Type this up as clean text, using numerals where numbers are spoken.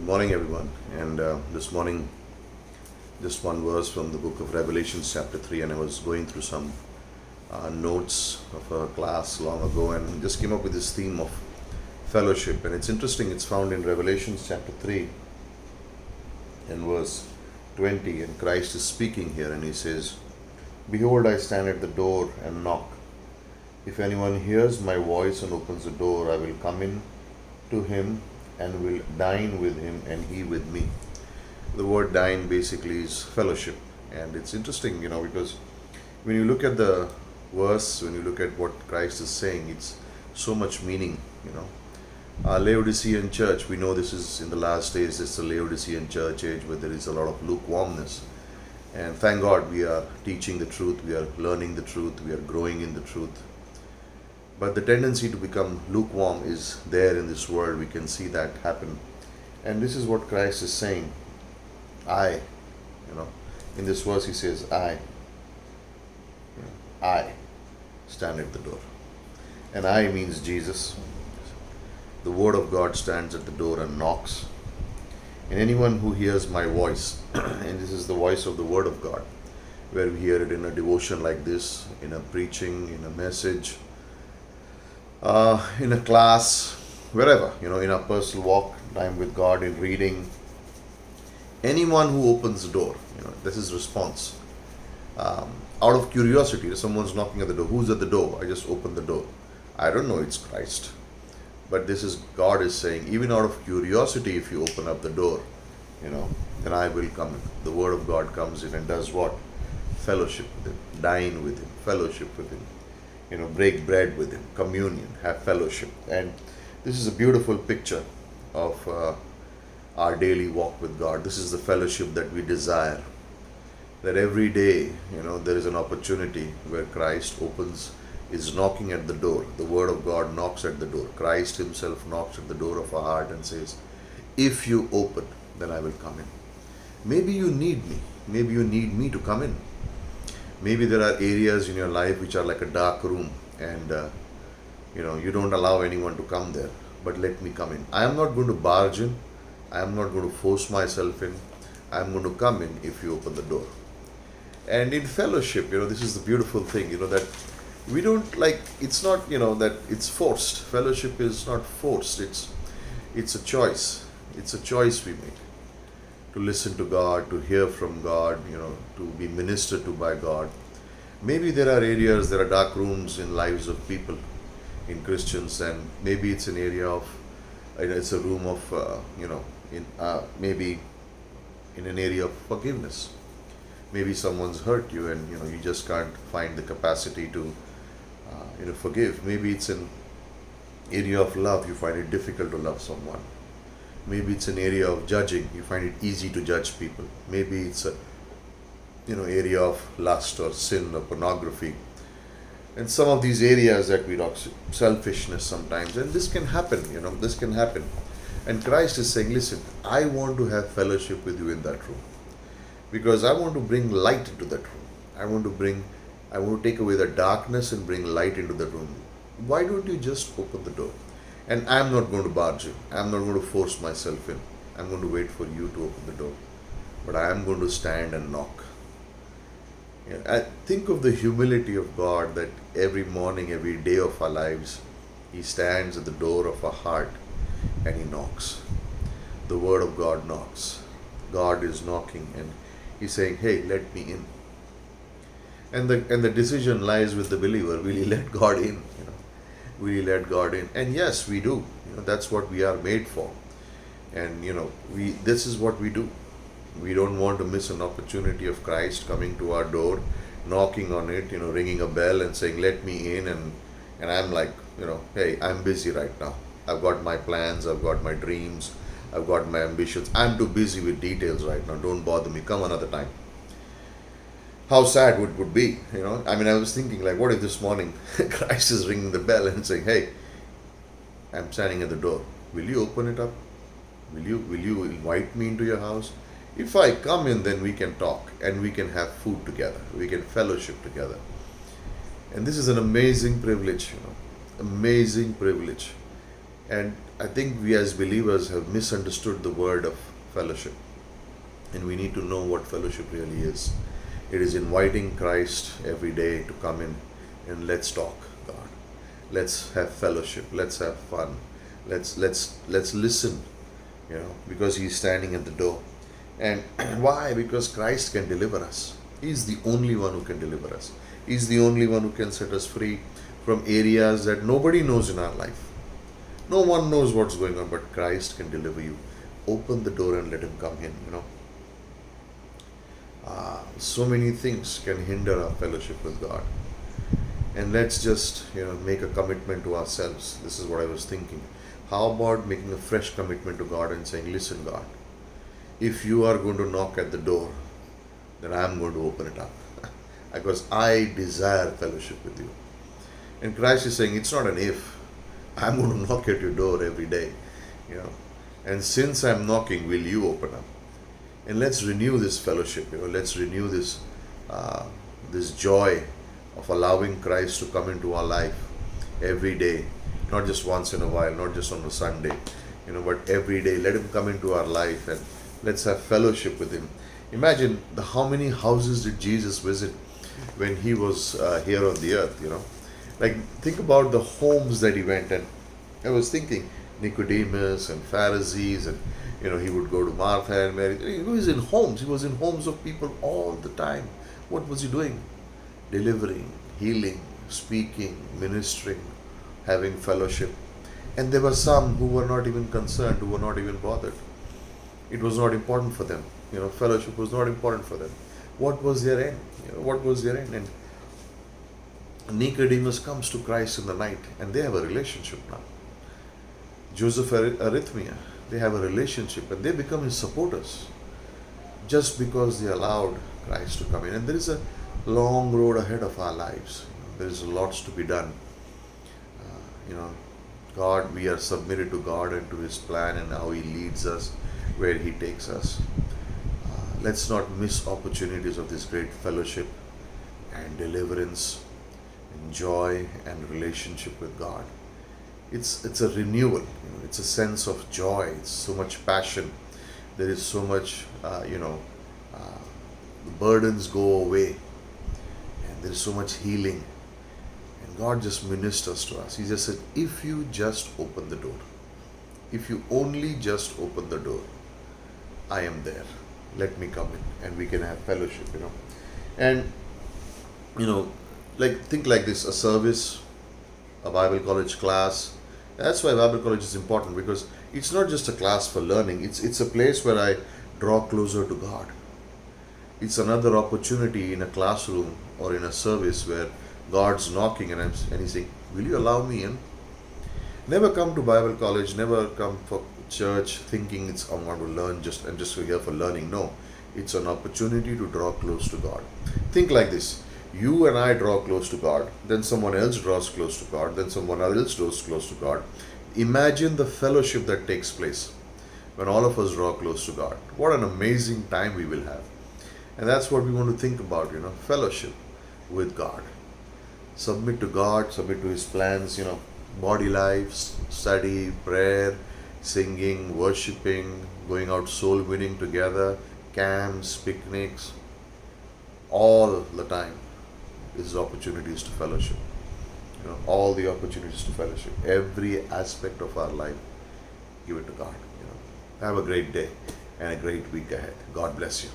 Good morning, everyone. And this morning, just one verse from the book of Revelation, chapter 3. And I was going through some notes of a class long ago and just came up with this theme of fellowship. And it's interesting, it's found in Revelation, chapter 3, and verse 20. And Christ is speaking here, and he says, "Behold, I stand at the door and knock. If anyone hears my voice and opens the door, I will come in to him and will dine with him and he with me." The word dine basically is fellowship. And it's interesting, because when you look at the verse, when you look at what Christ is saying, it's so much meaning. Laodicean church, we know this is in the last days, it's the Laodicean church age where there is a lot of lukewarmness. And thank God we are teaching the truth, we are learning the truth, we are growing in the truth. But the tendency to become lukewarm is there in this world. We can see that happen. And this is what Christ is saying. In this verse he says, I stand at the door. And I means Jesus. The word of God stands at the door and knocks. And anyone who hears my voice, and this is the voice of the word of God, where we hear it in a devotion like this, in a preaching, in a message, in a class, wherever, in a personal walk time with God, in reading. Anyone who opens the door, this is response. Out of curiosity, if someone's knocking at the door, who's at the door? I just open the door. I don't know, it's Christ. But this is, God is saying, even out of curiosity, if you open up the door, then I will come in. The word of God comes in and does what? Fellowship with him, dine with him, fellowship with him. Break bread with him, communion, have fellowship. And this is a beautiful picture of our daily walk with God. This is the fellowship that we desire. That every day, there is an opportunity where Christ is knocking at the door. The Word of God knocks at the door. Christ Himself knocks at the door of our heart and says, "If you open, then I will come in." Maybe you need me. Maybe you need me to come in. Maybe there are areas in your life which are like a dark room, and you don't allow anyone to come there. But let me come in. I am not going to barge in. I am not going to force myself in. I am going to come in if you open the door. And in fellowship, this is the beautiful thing, that we don't it's not, that it's forced. Fellowship is not forced. It's a choice. It's a choice we make. To listen to God, to hear from God, to be ministered to by God. Maybe there are areas, there are dark rooms in lives of people, in Christians, and maybe it's an area of, it's a room of, maybe in an area of forgiveness. Maybe someone's hurt you and, you just can't find the capacity to, forgive. Maybe it's an area of love, you find it difficult to love someone. Maybe it's an area of judging. You find it easy to judge people. Maybe it's a area of lust or sin or pornography. And some of these areas that we talk, selfishness sometimes. And this can happen, this can happen. And Christ is saying, listen, I want to have fellowship with you in that room. Because I want to bring light into that room. I want to take away the darkness and bring light into the room. Why don't you just open the door? And I'm not going to barge in. I'm not going to force myself in. I'm going to wait for you to open the door. But I am going to stand and knock. I think of the humility of God, that every morning, every day of our lives, He stands at the door of our heart and He knocks. The Word of God knocks. God is knocking and He's saying, "Hey, let me in." And the decision lies with the believer. Will he let God in? Will he let God in? And yes, we do. That's what we are made for. And this is what we do. We don't want to miss an opportunity of Christ coming to our door, knocking on it, ringing a bell and saying, "Let me in." And I'm like, "Hey, I'm busy right now. I've got my plans, I've got my dreams, I've got my ambitions. I'm too busy with details right now. Don't bother me. Come another time." How sad it would be, I was thinking, what if this morning Christ is ringing the bell and saying, "Hey, I'm standing at the door. Will you open it up? Will you invite me into your house? If I come in, then we can talk and we can have food together. We can fellowship together." And this is an amazing privilege, amazing privilege. And I think we as believers have misunderstood the word of fellowship. And we need to know what fellowship really is. It is inviting Christ every day to come in and let's talk, God. Let's have fellowship. Let's have fun. Let's listen, because He's standing at the door. And why? Because Christ can deliver us. He's the only one who can deliver us. He's the only one who can set us free from areas that nobody knows in our life. No one knows what's going on, but Christ can deliver you. Open the door and let Him come in. So many things can hinder our fellowship with God. And let's just, make a commitment to ourselves. This is what I was thinking. How about making a fresh commitment to God and saying, listen, God, if you are going to knock at the door, then I'm going to open it up. Because I desire fellowship with you. And Christ is saying, it's not an if. I'm going to knock at your door every day. And since I'm knocking, will you open up? And let's renew this fellowship. Let's renew this joy of allowing Christ to come into our life every day, not just once in a while, not just on a Sunday, but every day. Let Him come into our life and let's have fellowship with Him. Imagine how many houses did Jesus visit when He was here on the earth, Like, think about the homes that He went. And I was thinking, Nicodemus and Pharisees, and He would go to Martha and Mary. He was in homes. He was in homes of people all the time. What was He doing? Delivering, healing, speaking, ministering, having fellowship. And there were some who were not even concerned, who were not even bothered. It was not important for them. Fellowship was not important for them. What was their end? What was their end? And Nicodemus comes to Christ in the night, and they have a relationship now. Joseph Arrhythmia, they have a relationship, and they become His supporters just because they allowed Christ to come in. And there is a long road ahead of our lives. There is lots to be done. God, we are submitted to God and to His plan and how He leads us, where He takes us. Let's not miss opportunities of this great fellowship and deliverance and joy and relationship with God. It's a renewal. It's a sense of joy. It's so much passion. There is so much, the burdens go away, and there is so much healing. And God just ministers to us. He just said, if you just open the door, if you only just open the door, I am there. Let me come in and we can have fellowship, And, think like this, a service, a Bible college class. That's why Bible college is important, because it's not just a class for learning. It's a place where I draw closer to God. It's another opportunity in a classroom or in a service where God's knocking and He's saying, will you allow me in? Never come to Bible college, never come for church thinking I'm going to learn just here for learning. No, it's an opportunity to draw close to God. Think like this. You and I draw close to God, then someone else draws close to God, then someone else draws close to God. Imagine the fellowship that takes place when all of us draw close to God. What an amazing time we will have. And that's what we want to think about, fellowship with God. Submit to God, submit to His plans, body life, study, prayer, singing, worshiping, going out soul winning together, camps, picnics, all the time is opportunities to fellowship. All the opportunities to fellowship. Every aspect of our life, give it to God. Have a great day and a great week ahead. God bless you.